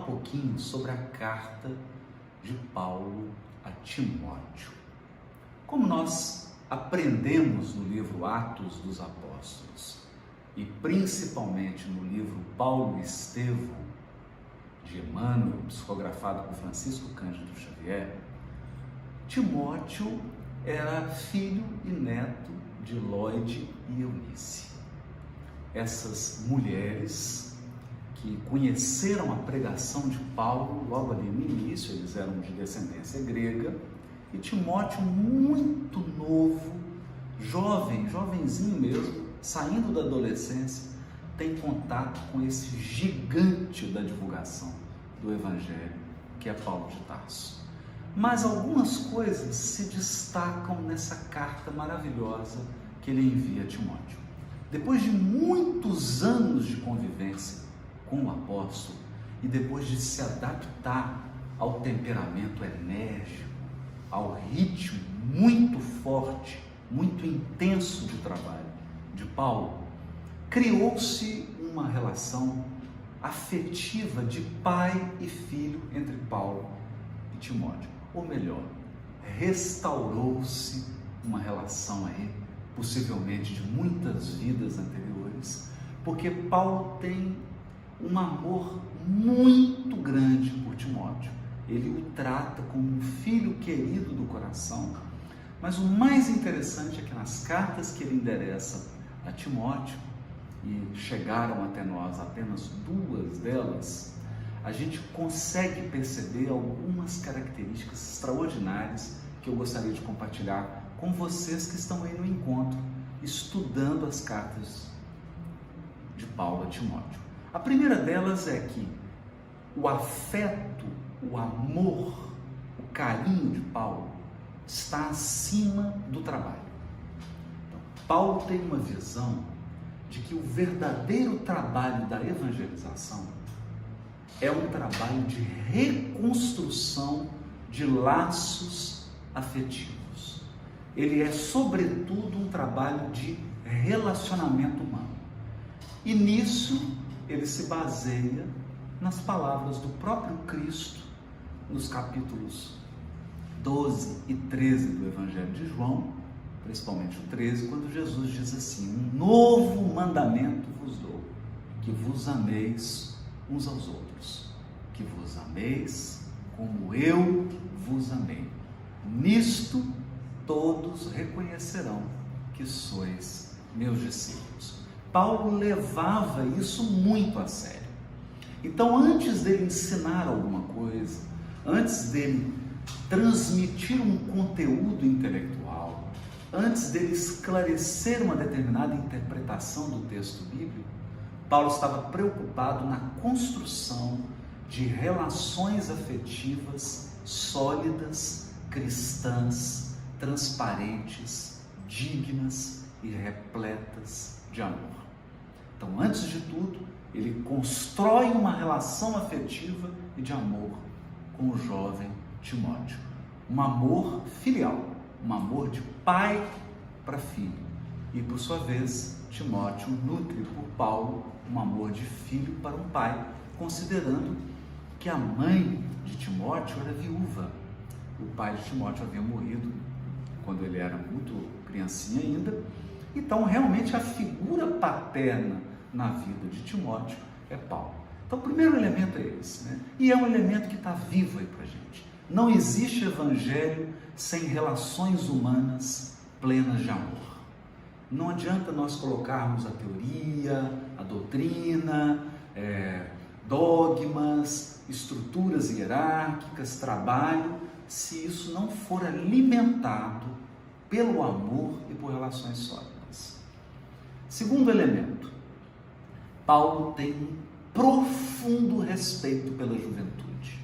pouquinho sobre a carta de Paulo a Timóteo. Como nós aprendemos no livro Atos dos Apóstolos e principalmente no livro Paulo e Estevão, de Emmanuel, psicografado por Francisco Cândido Xavier, Timóteo era filho e neto de Lóide e Eunice. Essas mulheres que conheceram a pregação de Paulo logo ali no início, eles eram de descendência grega, e Timóteo, muito novo, jovenzinho mesmo, saindo da adolescência, tem contato com esse gigante da divulgação do Evangelho, que é Paulo de Tarso. Mas algumas coisas se destacam nessa carta maravilhosa que ele envia a Timóteo. Depois de muitos anos de convivência com o apóstolo e depois de se adaptar ao temperamento enérgico, ao ritmo muito forte, muito intenso de trabalho de Paulo, criou-se uma relação afetiva de pai e filho entre Paulo e Timóteo. Ou melhor, restaurou-se uma relação aí, possivelmente de muitas vidas anteriores, porque Paulo tem um amor muito grande por Timóteo. Ele o trata como um filho querido do coração. Mas o mais interessante é que nas cartas que ele endereça a Timóteo, e chegaram até nós apenas 2 delas, a gente consegue perceber algumas características extraordinárias que eu gostaria de compartilhar com vocês que estão aí no encontro, estudando as cartas de Paulo a Timóteo. A primeira delas é que o afeto, o amor, o carinho de Paulo está acima do trabalho. Então, Paulo tem uma visão de que o verdadeiro trabalho da evangelização é um trabalho de reconstrução de laços afetivos. Ele é, sobretudo, um trabalho de relacionamento humano. E nisso ele se baseia nas palavras do próprio Cristo, nos capítulos 12 e 13 do Evangelho de João, principalmente o 13, quando Jesus diz assim: um novo mandamento vos dou, que vos ameis uns aos outros, que vos ameis como eu vos amei. Nisto todos reconhecerão que sois meus discípulos. Paulo levava isso muito a sério. Então, antes dele ensinar alguma coisa, antes dele transmitir um conteúdo intelectual, antes dele esclarecer uma determinada interpretação do texto bíblico, Paulo estava preocupado na construção de relações afetivas sólidas, cristãs, transparentes, dignas e repletas de amor. Então, antes de tudo, ele constrói uma relação afetiva e de amor com o jovem Timóteo. Um amor filial, um amor de pai para filho. E, por sua vez, Timóteo nutre por Paulo um amor de filho para um pai, considerando que a mãe de Timóteo era viúva. O pai de Timóteo havia morrido quando ele era muito criancinha ainda. Então, realmente, a figura paterna na vida de Timóteo é Paulo. Então, o primeiro elemento é esse, né? E é um elemento que está vivo aí para a gente. Não existe evangelho sem relações humanas plenas de amor. Não adianta nós colocarmos a teoria, a doutrina, dogmas, estruturas hierárquicas, trabalho, se isso não for alimentado pelo amor e por relações sólidas. Segundo elemento, Paulo tem um profundo respeito pela juventude.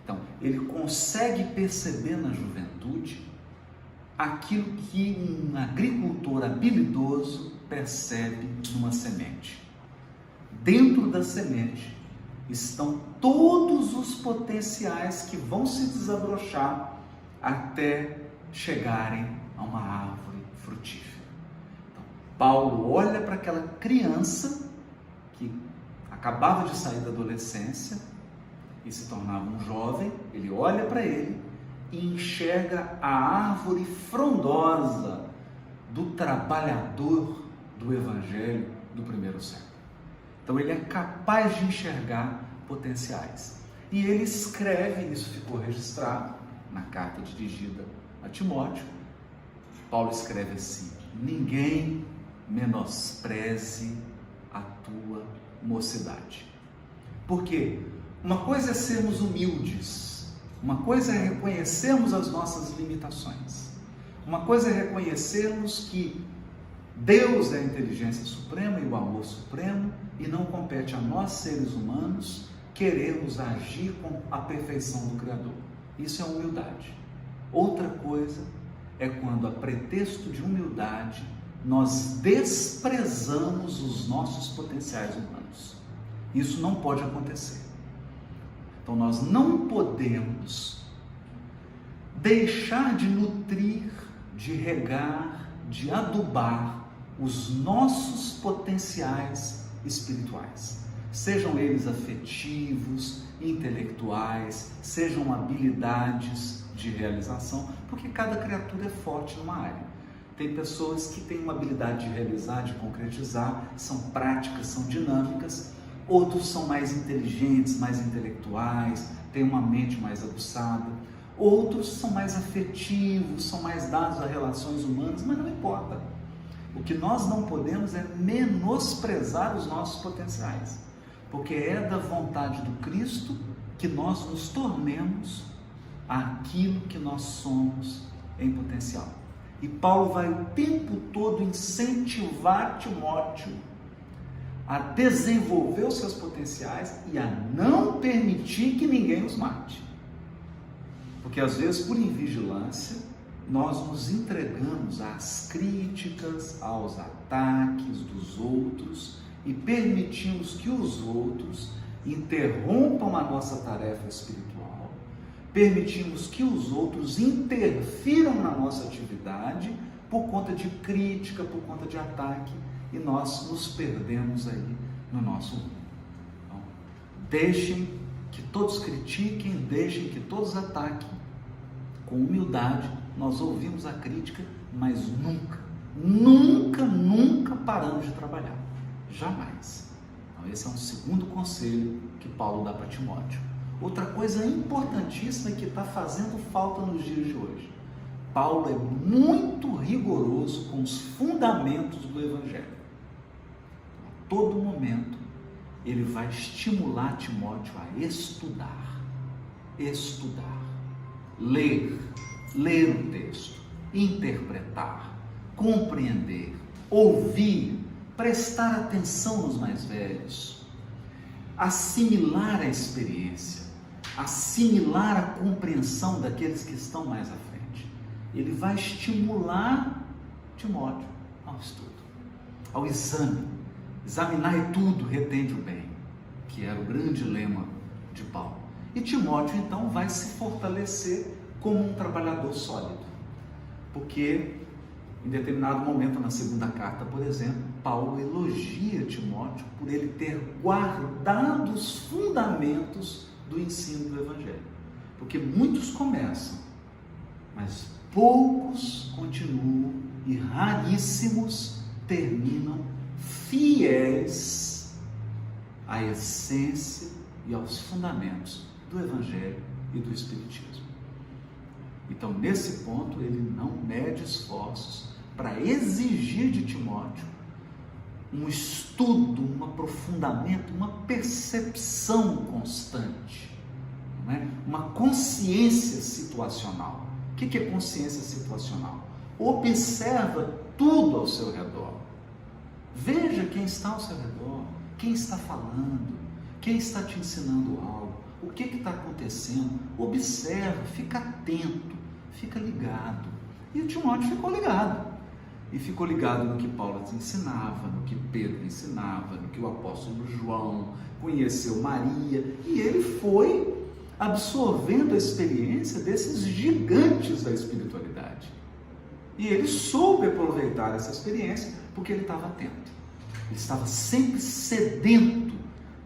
Então, ele consegue perceber na juventude aquilo que um agricultor habilidoso percebe numa semente. Dentro da semente estão todos os potenciais que vão se desabrochar até chegarem a uma árvore frutífera. Então, Paulo olha para aquela criança que acabava de sair da adolescência e se tornava um jovem, ele olha para ele e enxerga a árvore frondosa do trabalhador do Evangelho do primeiro século. Então ele é capaz de enxergar potenciais. E ele escreve, isso ficou registrado na carta dirigida a Timóteo. Paulo escreve assim: ninguém menospreze a tua mocidade. Porque uma coisa é sermos humildes, uma coisa é reconhecermos as nossas limitações, uma coisa é reconhecermos que Deus é a inteligência suprema e o amor supremo, e não compete a nós, seres humanos, querermos agir com a perfeição do Criador. Isso é humildade. Outra coisa é quando, a pretexto de humildade, nós desprezamos os nossos potenciais humanos. Isso não pode acontecer. Então nós não podemos deixar de nutrir, de regar, de adubar os nossos potenciais espirituais, sejam eles afetivos, intelectuais, sejam habilidades de realização, porque cada criatura é forte numa área. Tem pessoas que têm uma habilidade de realizar, de concretizar, são práticas, são dinâmicas. Outros são mais inteligentes, mais intelectuais, têm uma mente mais aguçada. Outros são mais afetivos, são mais dados a relações humanas, mas não importa. O que nós não podemos é menosprezar os nossos potenciais, porque é da vontade do Cristo que nós nos tornemos aquilo que nós somos em potencial. E Paulo vai o tempo todo incentivar Timóteo a desenvolver os seus potenciais e a não permitir que ninguém os mate. Porque às vezes, por invigilância, nós nos entregamos às críticas, aos ataques dos outros e permitimos que os outros interrompam a nossa tarefa espiritual, permitimos que os outros interfiram na nossa atividade por conta de crítica, por conta de ataque, e nós nos perdemos aí no nosso mundo. Então, deixem que todos critiquem, deixem que todos ataquem. Com humildade, nós ouvimos a crítica, mas nunca paramos de trabalhar. Jamais. Então, esse é um segundo conselho que Paulo dá para Timóteo. Outra coisa importantíssima que está fazendo falta nos dias de hoje. Paulo é muito rigoroso com os fundamentos do Evangelho. A todo momento, ele vai estimular Timóteo a estudar, ler o texto, interpretar, compreender, ouvir, prestar atenção nos mais velhos, assimilar a experiência, assimilar a compreensão daqueles que estão mais à frente. Ele vai estimular Timóteo ao estudo, ao exame. Examinar é tudo, retende o bem, que era o grande lema de Paulo. E Timóteo, então, vai se fortalecer como um trabalhador sólido, porque em determinado momento na segunda carta, por exemplo, Paulo elogia Timóteo por ele ter guardado os fundamentos do ensino do Evangelho, porque muitos começam, mas poucos continuam e raríssimos terminam fiéis à essência e aos fundamentos do Evangelho e do Espiritismo. Então, nesse ponto, ele não mede esforços para exigir de Timóteo um estudo, um aprofundamento, uma percepção constante, não é? Uma consciência situacional. O que é consciência situacional? Observa tudo ao seu redor. Veja quem está ao seu redor, quem está falando, quem está te ensinando algo, o que está acontecendo. Observa, fica atento, fica ligado. E o Timóteo ficou ligado. E ficou ligado no que Paulo ensinava, no que Pedro ensinava, no que o apóstolo João conheceu Maria. E ele foi absorvendo a experiência desses gigantes da espiritualidade. E ele soube aproveitar essa experiência porque ele estava atento. Ele estava sempre sedento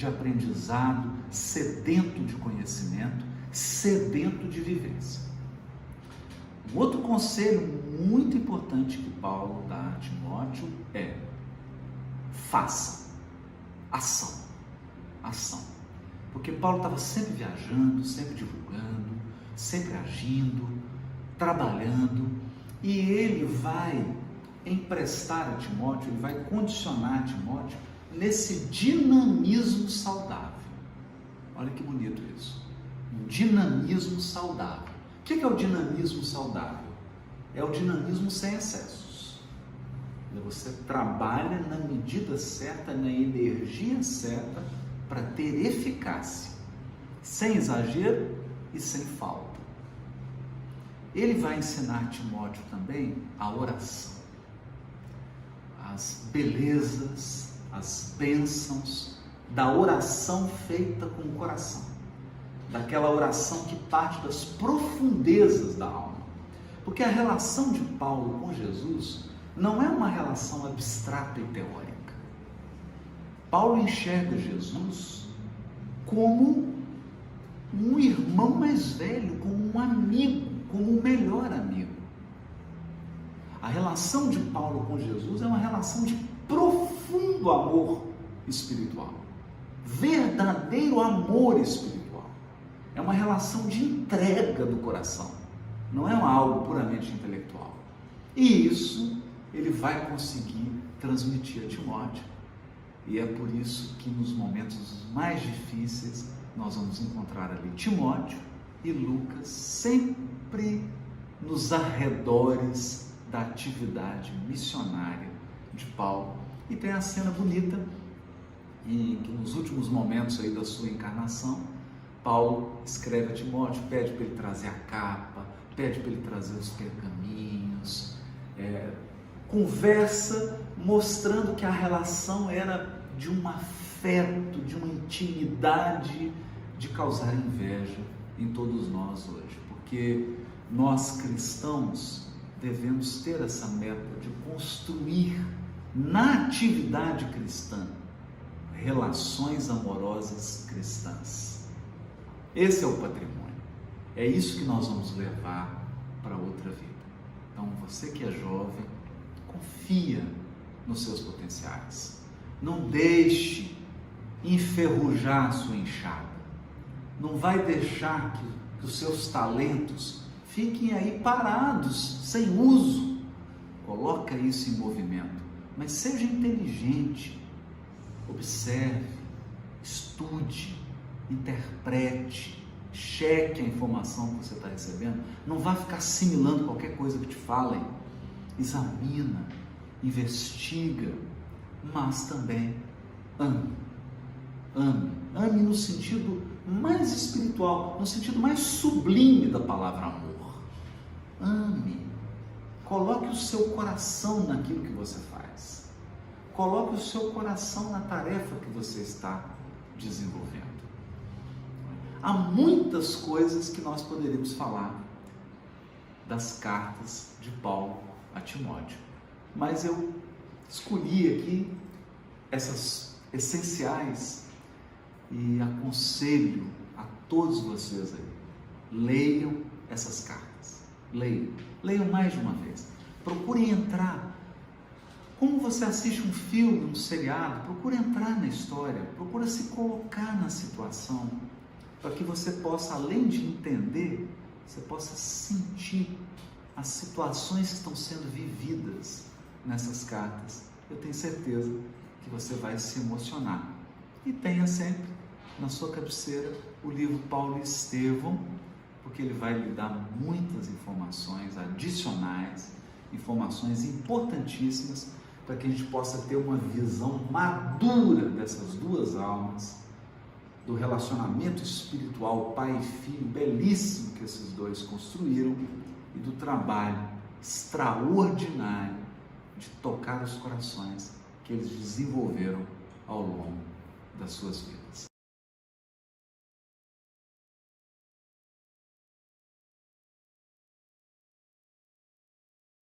de aprendizado, sedento de conhecimento, sedento de vivência. Um outro conselho muito importante que Paulo dá a Timóteo é: faça, ação, ação. Porque Paulo estava sempre viajando, sempre divulgando, sempre agindo, trabalhando, e ele vai emprestar a Timóteo, ele vai condicionar a Timóteo nesse dinamismo saudável. Olha que bonito isso. Um dinamismo saudável. O que é o dinamismo saudável? É o dinamismo sem excessos. Você trabalha na medida certa, na energia certa, para ter eficácia, sem exagero e sem falta. Ele vai ensinar Timóteo também a oração, as belezas, as bênçãos da oração feita com o coração, daquela oração que parte das profundezas da alma. Porque a relação de Paulo com Jesus não é uma relação abstrata e teórica. Paulo enxerga Jesus como um irmão mais velho, como um amigo, como um melhor amigo. A relação de Paulo com Jesus é uma relação de profundo amor espiritual, verdadeiro amor espiritual. É uma relação de entrega do coração, não é algo puramente intelectual. E isso ele vai conseguir transmitir a Timóteo. E é por isso que nos momentos mais difíceis nós vamos encontrar ali Timóteo e Lucas sempre nos arredores da atividade missionária de Paulo. E tem a cena bonita em que nos últimos momentos aí da sua encarnação, Paulo escreve a Timóteo, pede para ele trazer a capa, pede para ele trazer os pergaminhos, conversa mostrando que a relação era de um afeto, de uma intimidade, de causar inveja em todos nós hoje, porque nós cristãos devemos ter essa meta de construir na atividade cristã relações amorosas cristãs. Esse é o patrimônio, é isso que nós vamos levar para outra vida. Então você que é jovem, confia nos seus potenciais, não deixe enferrujar a sua enxada, não vai deixar que os seus talentos fiquem aí parados, sem uso. Coloca isso em movimento, mas seja inteligente, observe, estude, interprete, cheque a informação que você está recebendo, não vá ficar assimilando qualquer coisa que te falem, examina, investiga, mas também ame. Ame no sentido mais espiritual, no sentido mais sublime da palavra amor. Ame. Coloque o seu coração naquilo que você faz. Coloque o seu coração na tarefa que você está desenvolvendo. Há muitas coisas que nós poderíamos falar das cartas de Paulo a Timóteo, mas eu escolhi aqui essas essenciais e aconselho a todos vocês aí, leiam essas cartas, leiam mais de uma vez, procurem entrar, como você assiste um filme, um seriado, procure entrar na história, procure se colocar na situação, para que você possa, além de entender, você possa sentir as situações que estão sendo vividas nessas cartas. Eu tenho certeza que você vai se emocionar. E tenha sempre na sua cabeceira o livro Paulo e Estevão, porque ele vai lhe dar muitas informações adicionais, informações importantíssimas, para que a gente possa ter uma visão madura dessas duas almas, do relacionamento espiritual pai e filho belíssimo que esses dois construíram e do trabalho extraordinário de tocar os corações que eles desenvolveram ao longo das suas vidas.